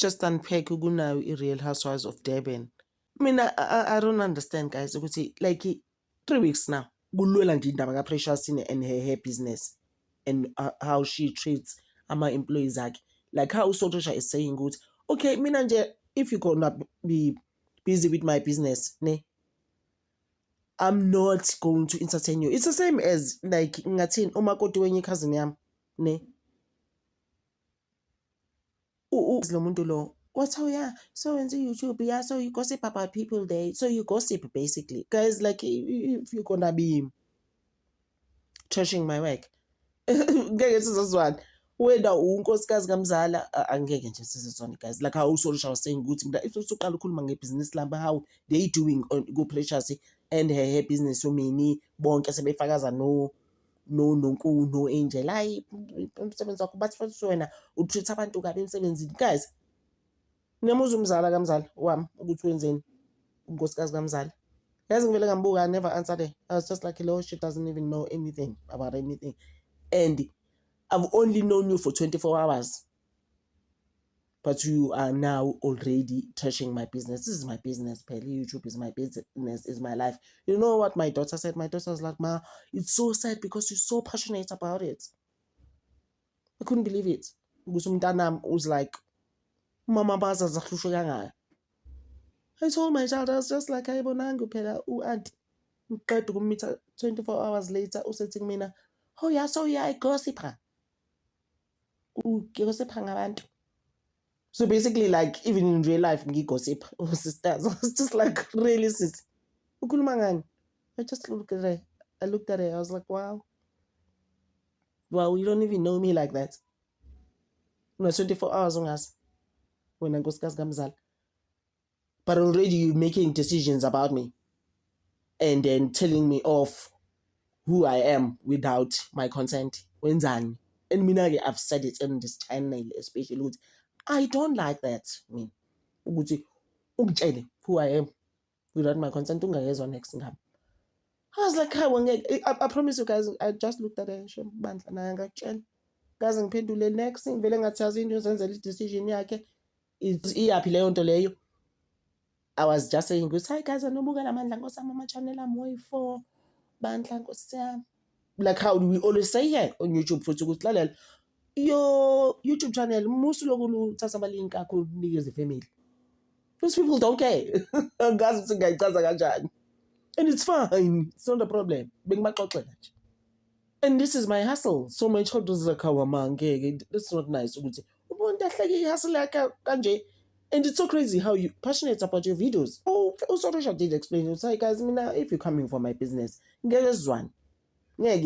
let's just unpack kunayo i-Real Housewives of Durban. I don't understand, guys, ukuthi like 3 weeks now kulwela nje indaba ka-Precious and her business and how she treats ama-employees akhe. Like how Sotosha is saying ukuthi, okay, mina nje, if you're gonna be busy with my business, ne, I'm not going to entertain you. It's the same as like ngathini umakoti wenye cousin yami, ne, lo muntu lo, what, oh yeah, so into YouTube, yeah, so you gossip about people there, so you gossip basically. Guys, like if you're gonna be trashing my work, ngeke sizozwana. Whether unkosikazi kaMzala angeke nje sizozwana, guys. Like how Solisha was saying ukuthi mina if usuqala ukukhuluma ngebhizinisi lami, how they doing on go-Precious and her business, so mini bonke sebefakaza no Angel, hayi umsebenzi wakho, bathi futhi wena utreat abantu kabi emsebenzini. Guys, ngiyamuza umzala kaMzala wami ukuthi wenzeni unkosikazi kaMzala. Yazi ngivele ngambuka, I never answered her. I was just like, hello, she doesn't even know anything about anything. And I've only known you for 24 hours. But you are now already trashing my business. This is my business, Pelly. YouTube is my business, is my life. You know what my daughter said? My daughter was like, Ma, it's so sad because you're so passionate about it. I couldn't believe it. Umntanami was like, Mama baza zahlushe kangaka. I told my child, I was just like, ayibonanga phela u-auntie ngiqeda ukummeet 24 hours later usethi kumina, oh yeah, so yeah, I gossip her. Gossip ngabantu. So basically, like, even in real life, gossip sisters. I was just like, really, sis? Ukhuluma ngani? I just looked at her. I looked at her. I was like, wow. Wow, you don't even know me like that. 24 hours on us when I go Gamzal. But already you're making decisions about me and then telling me off who I am without my consent. Wenzani? And mina, I've said it in this channel, especially. I don't like that. I mean, who I am without my consent. Next thing. I was like, I promise you guys, I just looked at her. Guys, ngiphendule next thing vele ngathaza into yozenzela i-decision yakhe iyaphi leyo nto leyo. I was just saying, hi guys, anobukela amandla nkosami ama-channel ami way-4 bandla nkosi yami. Like how do we always say here on YouTube futhi ukuthi lalela your YouTube channel musu lokulu thatha abalink akho unikeze family. Those people don't care. Ngazi ukuthi ngayichaza kanjani. And it's fine. It's not a problem. Bengibaxoxela nje. And this is my hustle. So my child is like, that's not nice. And it's so crazy how you're passionate about your videos. Oh, also Risha did explain. It's like, guys, if you're coming for my business, get this one. Yeah,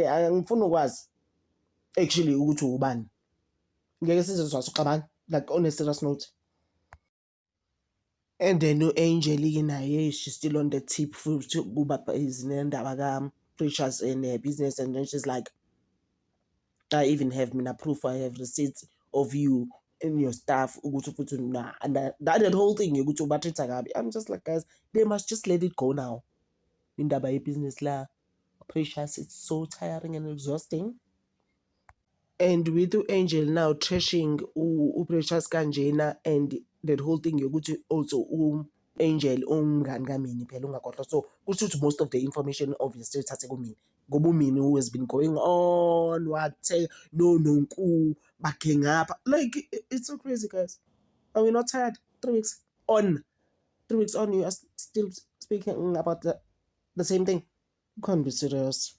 I'm fun was actually utu ban. Like on a serious note. And then no Angel, she's still on the tip for to go back his name. Precious in her business, and then she's like, I even have proof, I have receipts of you and your staff, and that whole thing you go to battery. I'm just like, guys, they must just let it go now. In the business la Precious, it's so tiring and exhausting. And with Angel now trashing Precious Kanjena and that whole thing you go to also Angel umngani kamini phela ungakhohlwa, so kusho most of the information obviously uthathe kumina ngoba umini who has been going on what no bakhe ngapha, like it's so crazy, guys. Are we not tired? 3 weeks on you are still speaking about the same thing. You can't be serious.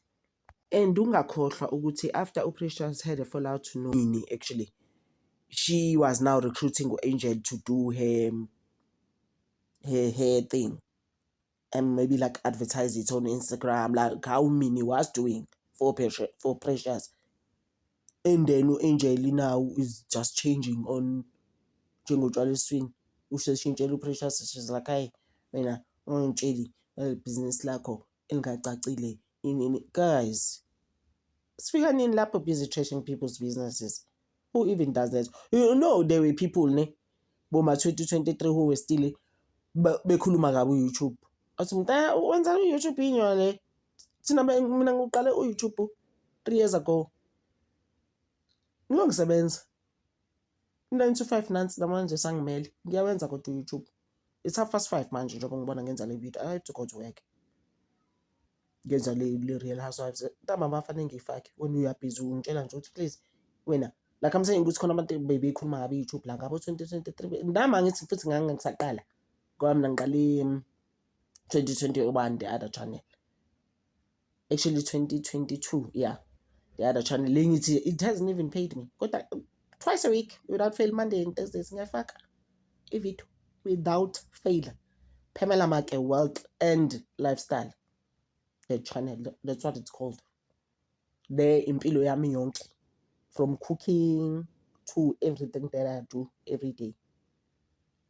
And ungakhohlwa ukuthi after Precious had a fallout to Nini, actually she was now recruiting Angel to do her thing and maybe like advertise it on Instagram, like how Minnie was doing for Precious. And then Angel now is just changing on Jingo Jolly Swing. Precious, she's like, hey, mina business lako ingacacile in guys. Speaking in laptop busy trashing people's businesses. Who even does that? You know there were people Boma 2023 who were still bekhuluma kabi YouTube. Athi mntana wenza YouTube inyo le. Thina mina ngiqale YouTube 3 years ago. Ngisebenza. 9 to 5 nansi namanje sangimele ngiyawenza kodwa YouTube. It's 5:30 manje njengoba ngibona ngenza le video. I have to go to work. Ngenza le Real Housewives. Ntambama afanele ngiyifake. When you are busy ungitshela nje ukuthi please wena like I'm saying ukuthi khona abantu bebekhuluma ngabe YouTube la ngabo 2023. Ndama ngithi futhi ngisaqala ngoba mina ngiqale 2021 the other channel. Actually 2022, yeah. The other channel it hasn't even paid me. Kodwa twice a week without fail, Monday and Thursdays ngiyafaka i-video without fail. Pamela Make Wealth and Lifestyle. The channel, that's what it's called. The impilo yami yonke, from cooking to everything that I do every day.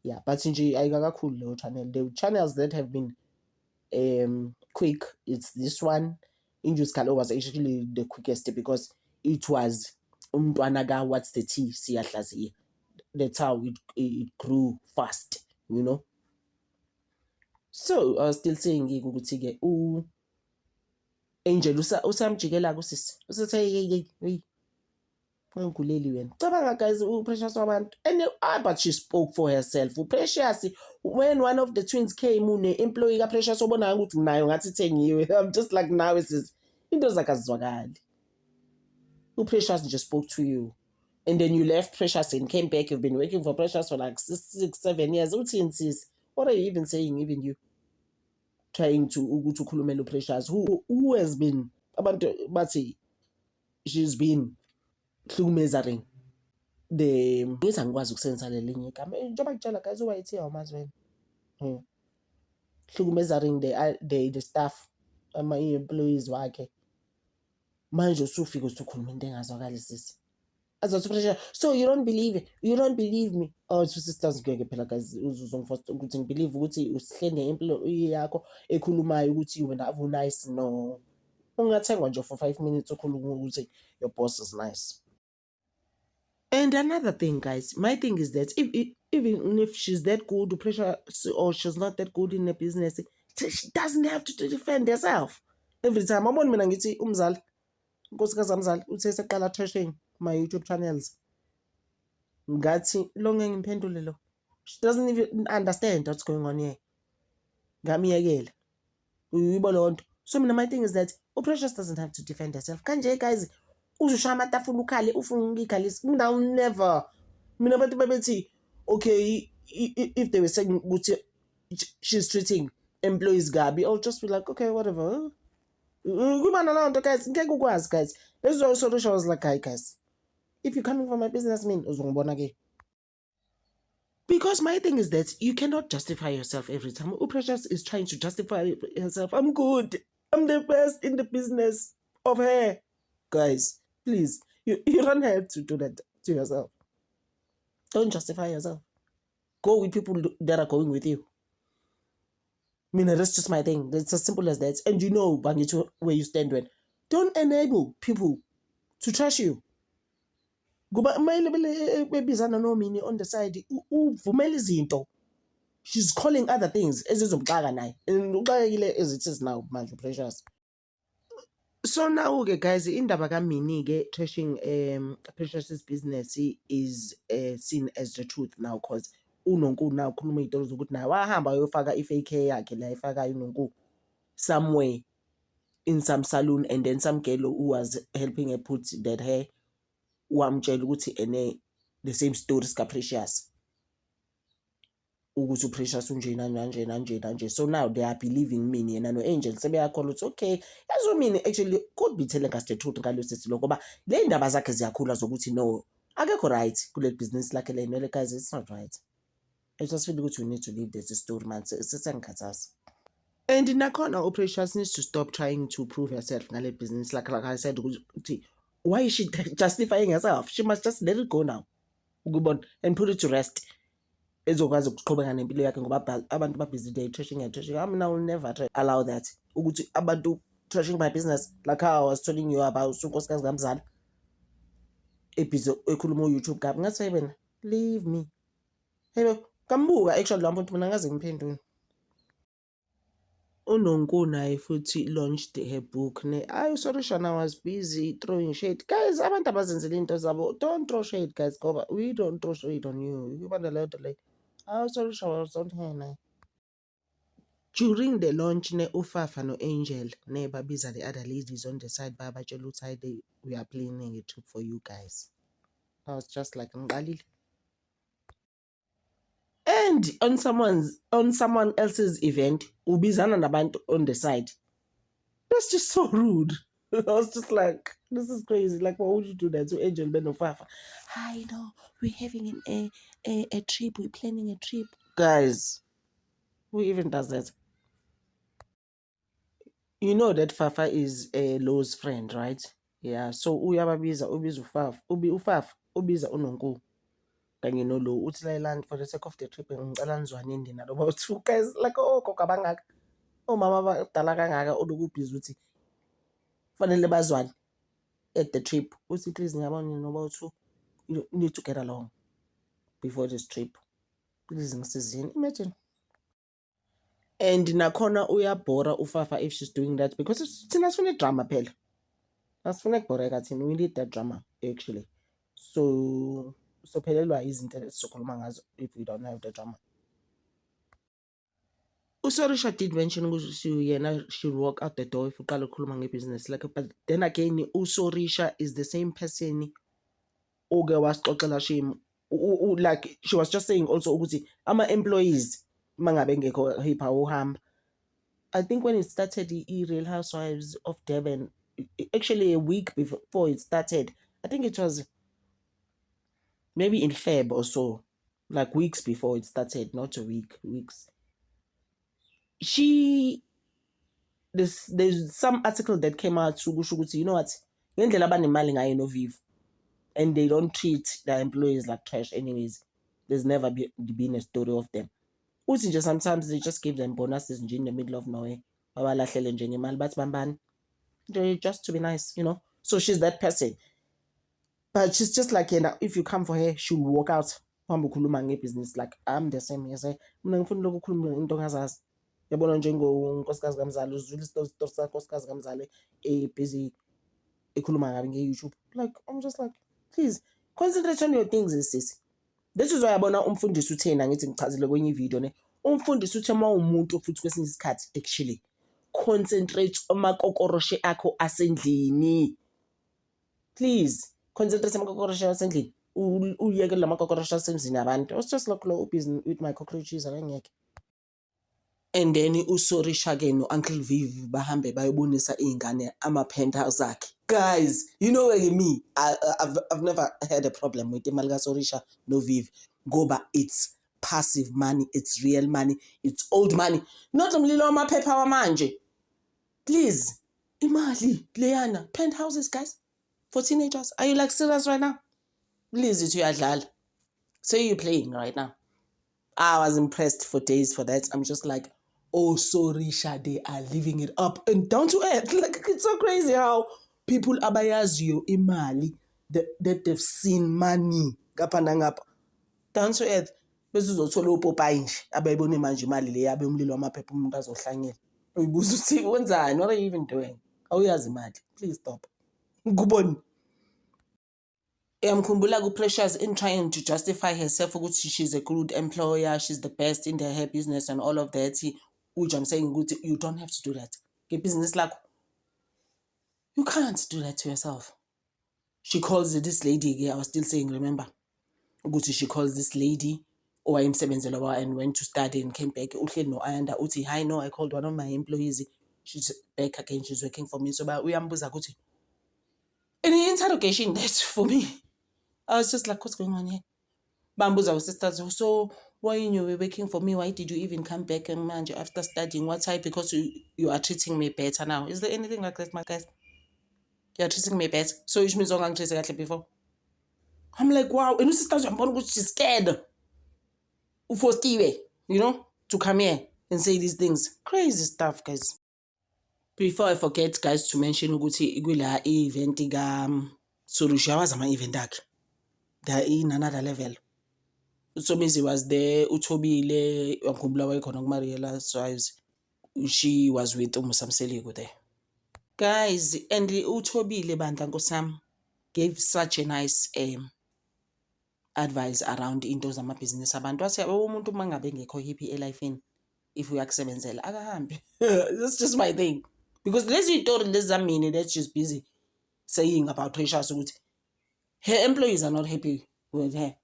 Yeah, but nje ayikakakhulu leyo channel. The channels that have been quick, it's this one. Inju's Kalo was actually the quickest because it was umntwana what's the tea siyahlaziya. That's how it grew fast, you know. So I was still saying ukuthi ke Angel usamjikela kusisi. Usithi hey nguleli wena. Cabanga guys Precious wabantu. And but she spoke for herself. Precious when one of the twins came employee ka Precious obona ukuthi nayo ngathi thengiwe. I'm just like now is into zakazwakali. Precious just spoke to you. And then you left Precious and came back. You've been working for Precious for like 6-7 years. What are you even saying, even you? Trying to ukhulumela Precious who has been abantu bathi she's been hlukumezering the ngiza ngikwazi ukusebenzisa lelinye igama njengoba ngitshela guys uwayithi awumazi wena hlukumezering the staff employees wakhe manje usufika usukhuluma into engazwakali sisi azothi Precious so you don't believe me oh sisters ngeke phela guys uzongifasa ukuthi ngibelieve ukuthi usihlenge employee yakho ekhulumayo ukuthi wena avu nice no ungathengwa nje for 5 minutes ukhuluma ukuthi your boss is nice. And another thing guys, my thing is that even if she's that good Precious or she's not that good in the business, she doesn't have to defend herself every time. Abona mina ngithi umzali unkosikazi amzali uthe seqala trashing my YouTube channels. Ngathi longe ngimphendule lo. She doesn't even understand what's going on here. Ngamiyekela. Uyibo lonto. So mina my thing is that Precious doesn't have to defend herself. Kanje guys uzoshaya amatafula ukhale ufuna ngikhalisa. Mina never. Mina abantu babethi okay if they were saying ukuthi she's treating employees gabi, I'll just be like okay whatever. Kumana lonto guys ngeke ukwazi guys. This is also I was like hi guys. If you're coming from my business mean uzongibona ke. Because my thing is that you cannot justify yourself every time. Precious is trying to justify herself. I'm good. I'm the best in the business of hair. Guys, please, you don't have to do that to yourself. Don't justify yourself. Go with people that are going with you. I mean, that's just my thing. It's as simple as that. And you know, Bangitu, where you stand when. Don't enable people to trash you. Goba maybe bezana no mini on the side uvumela izinto. She's calling other things ezizomxaka naye. And uxakekile as it is now manje Precious. So now ke guys indaba kaMini ke trashing Precious's business is seen as the truth now cause uNonku now khuluma izinto zokuthi naye wahamba uyofaka ifake hair yakhe la ifaka uNonku somewhere in some salon and then some girl who was helping her put that hair wamtshela ukuthi ene the same stories ka Precious ukuthi Precious unjena nje. So now they are believing Mini and no Angel sebeyakhola ukuthi okay yazo Mini actually could be telling us the truth ngalo sithi lokho ba le ndaba zakhe ziyakhula zokuthi no akekho right kule business lakhe le no guys it's not right. I just feel ukuthi we need to leave this story man sesengikhathasa. And nakhona Precious needs to stop trying to prove herself ngale business like I said ukuthi why is she justifying herself? She must just let it go now. And put it to rest. Ezokwazi ukuqhubeka nempilo yakhe ngoba abantu ba busy day trashing. I mean I will never allow that. Ukuthi abantu trashing my business like how I was telling you about unkosikazi kamzala. Episode ekhuluma YouTube gabi ngathi wena leave me. Hey kambuka actually lamuntu mina ngaze ngiphendule. uNonku naye futhi launched her book ne. Sorry Shana, I was busy throwing shade. Guys, abantu abazenzela into zabo. Don't throw shade, guys. Ngoba we don't throw shade on you. You want a lot like. Sorry Shana, I was on here now. During the launch ne uFafa no Angel ne babiza the other ladies on the side babatshela ukuthi we are planning a trip for you guys. I was just like ngiqalile. And on someone else's event, ubizana nabantu on the side. That's just so rude. I was just like, this is crazy. Like, why would you do that to Angel Ben of Fafa? I know we're having a trip. We're planning a trip, guys. Who even does that? You know that Fafa is a Low's friend, right? Yeah. So uyababiza ubiza uFafa, uFafa ubiza uNonku. Kanye no Low uthi la land for the sake of the trip ngicela nizwane indina about two guys like gogo abangaka. Omama abadala kangaka olukubhizi uthi fanele bazwane at the trip. Uthi please ngiyabona noba two you need to get along before this trip. Please ngisizini. Imagine. And nakhona uyabhora uFafa if she's doing that because thina sifuna drama phela. Asifuna kubhoreka thina, we need that drama actually. So phelelwa izinto esizokhuluma ngazo if we don't have the drama. Usorisha did mention ukuthi she'll walk out the door if uqala ukukhuluma ngebusiness like, but then again uSorisha is the same person oke wasixoxela shame like she was just saying also ukuthi ama employees mangabe ngekho hipha uhamba. I think when it started Real Housewives of Durban, actually a week before it started, I think it was maybe in Feb or so, like weeks before it started, not a week, weeks. There's some article that came out ukuthi you know what, ngendlela abanemali ngayo noVivo, and they don't treat their employees like trash anyways. There's never been a story of them. Uthi nje sometimes they just give them bonuses in the middle of nowhere. Babalahlele nje ngemali bathi bambani. Just to be nice, you know. So she's that person. But she's just like, if you come for her, she'll walk out. Business like I'm the same. You say, mina ngifuna ukukhuluma into ongazazi. Yabona njengonkosikazi kaMzali uzula isitori sakho nkosikazi kaMzali busy ekhuluma ngabe nge-YouTube. Like I'm just like, please concentrate on your things, sis. This is why yabona umfundisi uthena ngithi ngichazile kwenye video ne. Umfundisi uthe uma umuntu futhi kwesinye isikhathi actually concentrate amakokoroshe akho asendlini. Please concentrate amakokoroshe asendlini. Uyeke lamakokoroshe asemzini abantu. I was just like busy with my cockroaches angeke. And then uSorisha ke no Uncle Viv bahambe bayobonisa izingane ama penthouse akhe. Guys, you know what me? I've never had a problem with imali kaSorisha no Viv. Ngoba it's passive money, it's real money, it's old money. Not umlilo wamaphepha wamanje. Please, imali leyana penthouses guys for teenagers. Are you like serious right now? Please, it's uyadlala. Say you're playing right now. I was impressed for days for that. I'm just like, oh, Sorisha, they are living it up and down to earth. Like, it's so crazy how people abayaziyo imali that they've seen money ngapha down to earth. Bese uzothola uPopeye nje abayibona manje imali le yabe umlilo wamaphepha umuntu azohlanyela. Uyibuza uthi wenzani? What are you even doing? Awuyazi imali. Please stop. Nguboni. Ngikhumbula ku-Precious in trying to justify herself ukuthi she's a good employer, she's the best in her business and all of that. Which I'm saying you don't have to do that. Business like you can't do that to yourself. She calls this lady, I was still saying, remember, she calls this lady and went to study and came back. Hi, no, I called one of my employees. She's back again, she's working for me. So any interrogation that for me. I was just like, what's going on here? Bambuza was sisters. So why you were working for me? Why did you even come back and manage after studying? What type? Because you are treating me better now. Is there anything like that, my guys? You are treating me better. So which means I'm treating before. I'm like, wow. And sisters, she's scared. For Steve, you know, to come here and say these things. Crazy stuff, guys. Before I forget, guys, to mention ukuthi igula event Sorisha was ama event akhe. They're in another level. Usomizi was there, uThobile, wakhuluma wayekhona kuMariela Housewives. she was with Umusamseligo there. Guys, and uThobile Bandla Nkosam gave such a nice advice around into zamabhizinisi abantu wathi umuntu mangabe engekho hippie elifeini if uyakusebenzela akahambi. That's just my thing, because lezi itori lezi zamini that she's busy saying about Precious ukuthi her employees are not happy with her.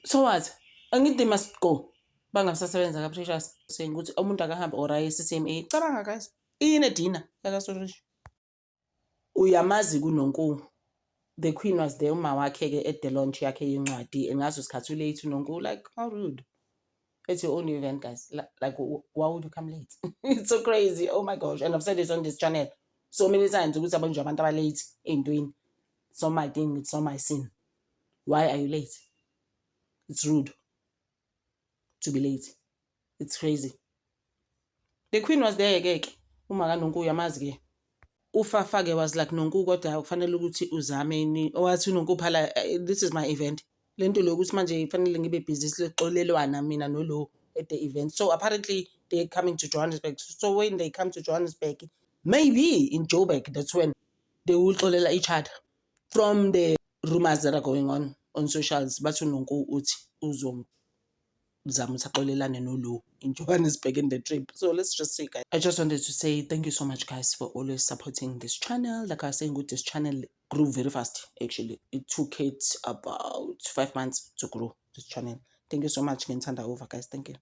So what? Angithi they must go. Bangasasebenza kaPrecious saying ukuthi umuntu akahambi or aye-CCMA. Cabanga guys, inedina yakaSorisha. Uyamazi kuNonku. The queen was there, uma wakhe at the launch yakhe yencwadi, and ngaso sikhathi late uNonku, like how rude. It's your own event, guys. Like why would you come late? It's so crazy. Oh my gosh. And I've said this on this channel so many times. Ukuthi abantu aba late doing. It's not my thing, it's not my sin. Why are you late? It's rude to be late. It's crazy. The queen was there again. Uma kaNonku uyamazi ke. Ufafa-ke was like, Nonku kodwa kufanele ukuthi uzame owathi uNonku phala, this is my event. Lento lokuthi manje kufanele ngibe busy silexolelwana mina nolo at the event. So apparently they're coming to Johannesburg. So when they come to Johannesburg, maybe in Joburg, that's when they will xolela each other. From the rumors that are going on socials, but uNonku uthi uzomzama ukuthi axolelane nolo in Johannesburg in the trip. So let's just see, guys. I just wanted to say thank you so much, guys, for always supporting this channel. Like I was saying, this channel grew very fast. Actually, it took it about 5 months to grow this channel. Thank you so much. Ngithanda over, guys. Thank you.